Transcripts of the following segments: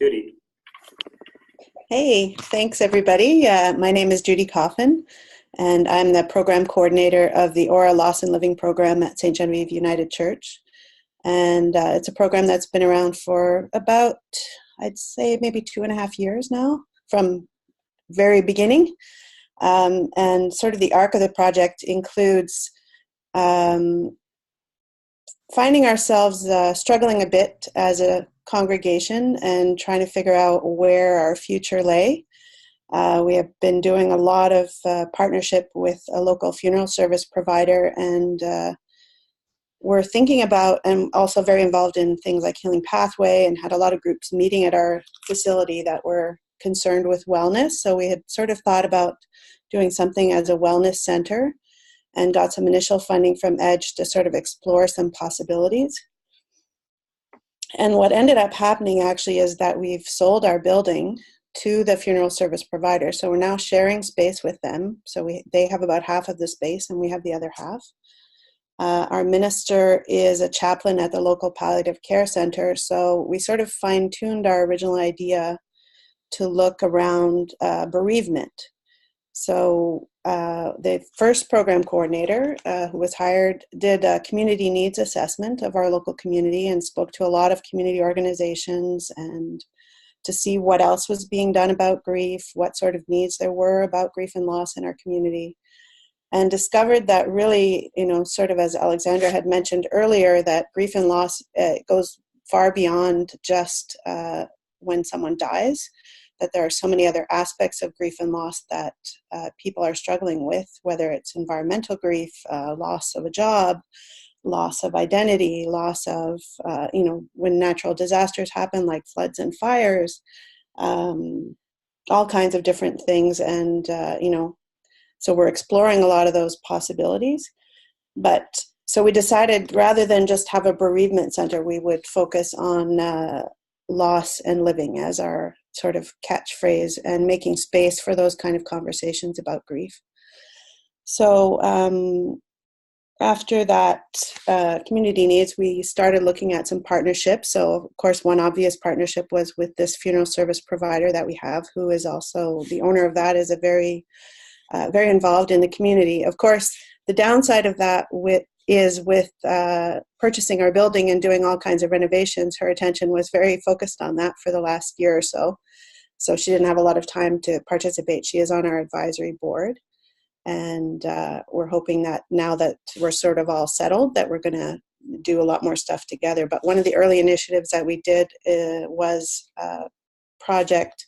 Judy. Hey, thanks everybody. My name is Judy Coffin, and I'm the program coordinator of the ORA Loss and Living program at St. Genevieve United Church. And it's a program that's been around for about, I'd say maybe 2.5 years now, from very beginning. And sort of the arc of the project includes finding ourselves struggling a bit as a congregation and trying to figure out where our future lay. We have been doing a lot of partnership with a local funeral service provider, and we're thinking about and also very involved in things like Healing Pathway, and had a lot of groups meeting at our facility that were concerned with wellness. So we had sort of thought about doing something as a wellness center and got some initial funding from EDGEy to sort of explore some possibilities. And what ended up happening actually is that we've sold our building to the funeral service provider. So we're now sharing space with them. So they have about half of the space and we have the other half. Our minister is a chaplain at the local palliative care center. So we sort of fine-tuned our original idea to look around bereavement. So the first program coordinator who was hired did a community needs assessment of our local community and spoke to a lot of community organizations and to see what else was being done about grief, what sort of needs there were about grief and loss in our community, and discovered that really, sort of as Alexandra had mentioned earlier, that grief and loss goes far beyond just when someone dies, that there are so many other aspects of grief and loss that people are struggling with, whether it's environmental grief, loss of a job, loss of identity, loss of, when natural disasters happen like floods and fires, all kinds of different things. And, so we're exploring a lot of those possibilities. But so we decided rather than just have a bereavement center, we would focus on loss and living as our sort of catchphrase, and making space for those kind of conversations about grief. So after that community needs, we started looking at some partnerships. So of course, one obvious partnership was with this funeral service provider that we have, who is also the owner of that, is a very involved in the community. Of course, the downside of that is with purchasing our building and doing all kinds of renovations, her attention was very focused on that for the last year or so. So she didn't have a lot of time to participate. She is on our advisory board. And we're hoping that now that we're sort of all settled, that we're going to do a lot more stuff together. But one of the early initiatives that we did was a project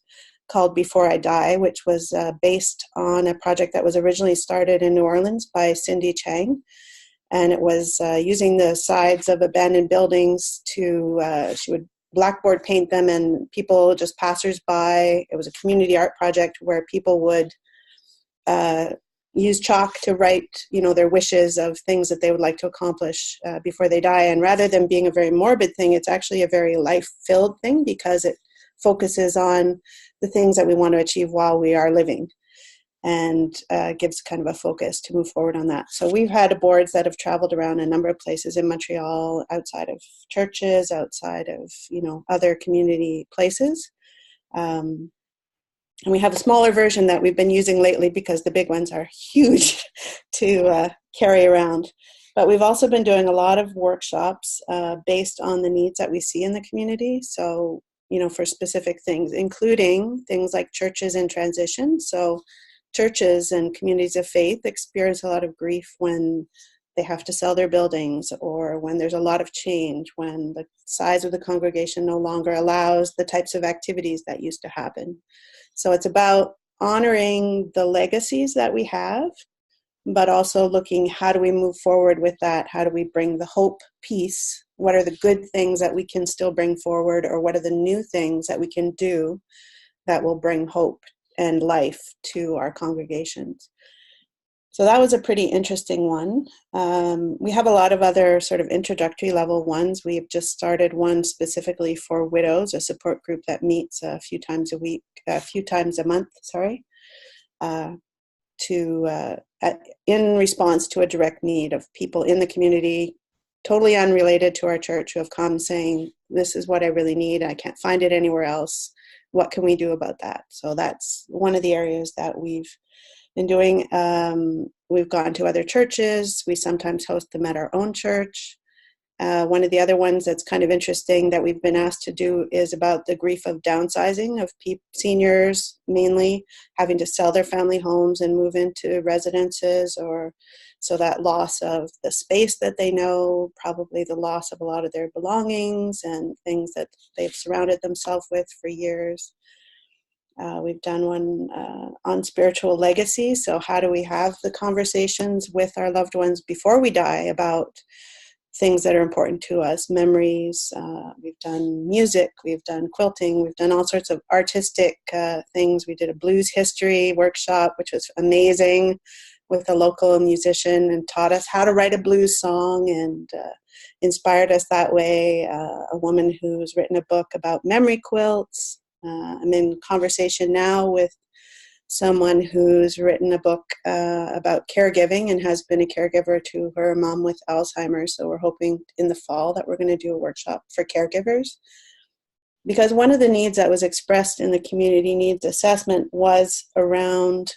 called Before I Die, which was based on a project that was originally started in New Orleans by Cindy Chang. And it was using the sides of abandoned buildings to, she would blackboard paint them, and people, just passersby. It was a community art project where people would use chalk to write, their wishes of things that they would like to accomplish before they die. And rather than being a very morbid thing, it's actually a very life-filled thing, because it focuses on the things that we want to achieve while we are living, and gives kind of a focus to move forward on that. So we've had boards that have traveled around a number of places in Montreal, outside of churches, outside of, other community places. And we have a smaller version that we've been using lately because the big ones are huge to carry around. But we've also been doing a lot of workshops based on the needs that we see in the community. So, for specific things, including things like churches in transition. So churches and communities of faith experience a lot of grief when they have to sell their buildings, or when there's a lot of change, when the size of the congregation no longer allows the types of activities that used to happen. So it's about honoring the legacies that we have, but also looking, how do we move forward with that? How do we bring the hope piece? What are the good things that we can still bring forward, or what are the new things that we can do that will bring hope and life to our congregations? So that was a pretty interesting one. We have a lot of other sort of introductory level ones. We've just started one specifically for widows, a support group that meets a few times a month, in response to a direct need of people in the community totally unrelated to our church who have come saying, this is what I really need. I can't find it anywhere else. What can we do about that? So that's one of the areas that we've been doing. We've gone to other churches. We sometimes host them at our own church. One of the other ones that's kind of interesting that we've been asked to do is about the grief of downsizing of seniors, mainly having to sell their family homes and move into residences, or so that loss of the space that they know, probably the loss of a lot of their belongings and things that they've surrounded themselves with for years. We've done one on spiritual legacy. So how do we have the conversations with our loved ones before we die about things that are important to us, memories. We've done music, we've done quilting, we've done all sorts of artistic things. We did a blues history workshop, which was amazing, with a local musician, and taught us how to write a blues song, and inspired us that way. A woman who's written a book about memory quilts. I'm in conversation now with someone who's written a book about caregiving and has been a caregiver to her mom with Alzheimer's. So we're hoping in the fall that we're going to do a workshop for caregivers. Because one of the needs that was expressed in the community needs assessment was around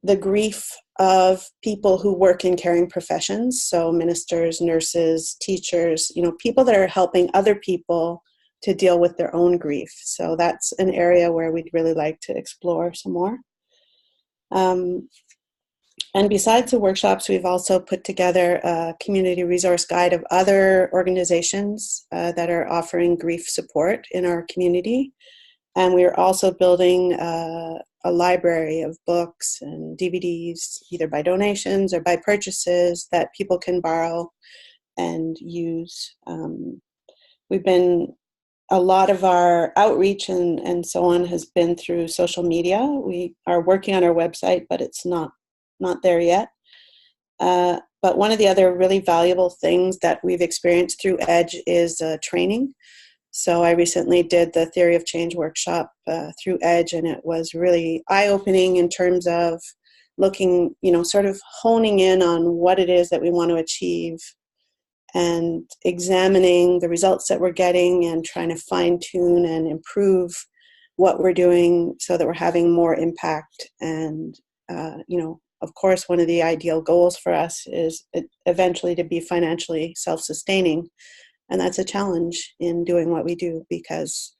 the grief of people who work in caring professions. So ministers, nurses, teachers, people that are helping other people to deal with their own grief. So that's an area where we'd really like to explore some more. And besides the workshops, we've also put together a community resource guide of other organizations that are offering grief support in our community. And we are also building a library of books and DVDs, either by donations or by purchases, that people can borrow and use. A lot of our outreach and so on has been through social media. We are working on our website, but it's not there yet. But one of the other really valuable things that we've experienced through EDGEy is training. So I recently did the Theory of Change workshop through EDGEy, and it was really eye-opening in terms of looking, sort of honing in on what it is that we want to achieve, and examining the results that we're getting and trying to fine-tune and improve what we're doing so that we're having more impact. And, of course, one of the ideal goals for us is eventually to be financially self-sustaining. And that's a challenge in doing what we do, because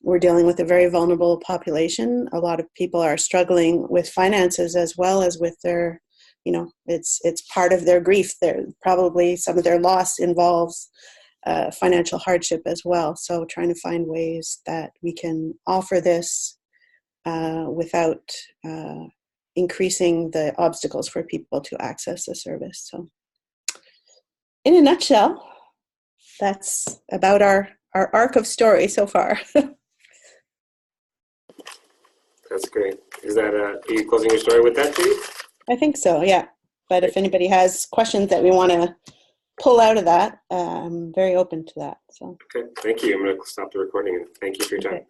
we're dealing with a very vulnerable population. A lot of people are struggling with finances as well as with their it's part of their grief. Probably some of their loss involves financial hardship as well. So trying to find ways that we can offer this without increasing the obstacles for people to access the service. So in a nutshell, that's about our arc of story so far. That's great. Is that are you closing your story with that, Judy? I think so, yeah. But if anybody has questions that we want to pull out of that, I'm very open to that. So. Okay, thank you. I'm going to stop the recording, and thank you for your time. Okay.